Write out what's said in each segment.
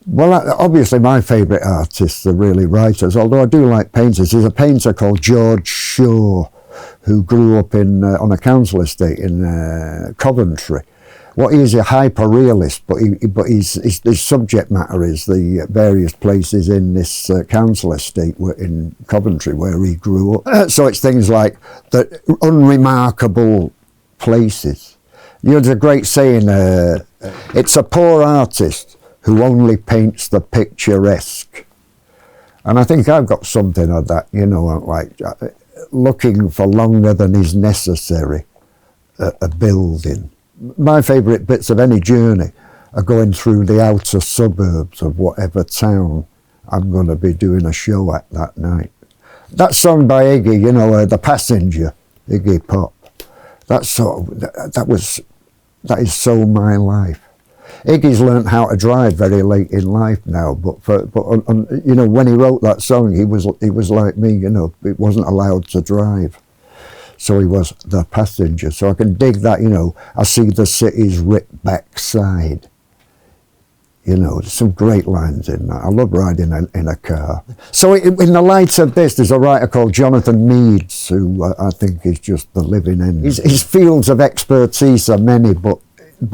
Well, obviously my favourite artists are really writers, although I do like painters. There's a painter called George Shaw who grew up on a council estate in Coventry. What he is a hyper-realist, but his subject matter is the various places in this council estate in Coventry where he grew up. So it's things like the unremarkable places. You know, there's a great saying, it's a poor artist who only paints the picturesque. And I think I've got something of that, you know, like looking for longer than is necessary a building. My favourite bits of any journey are going through the outer suburbs of whatever town I'm going to be doing a show at that night. That song by Iggy, you know, The Passenger, Iggy Pop, that is so my life. Iggy's learnt how to drive very late in life now, but you know, when he wrote that song, he was like me, you know, he wasn't allowed to drive. So he was the passenger. So I can dig that, you know, I see the city's ripped back side. You know, there's some great lines in that. I love riding in a car. So in the light of this, there's a writer called Jonathan Meades, who I think is just the living end. His fields of expertise are many, but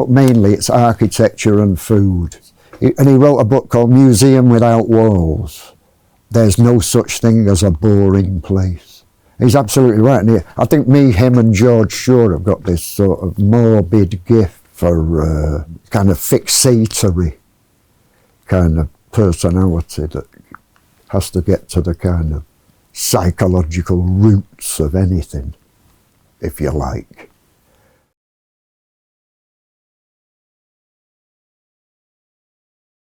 mainly it's architecture and food. And he wrote a book called Museum Without Walls. There's no such thing as a boring place. He's absolutely right. And I think him and George Shaw have got this sort of morbid gift for kind of fixatory kind of personality that has to get to the kind of psychological roots of anything, if you like.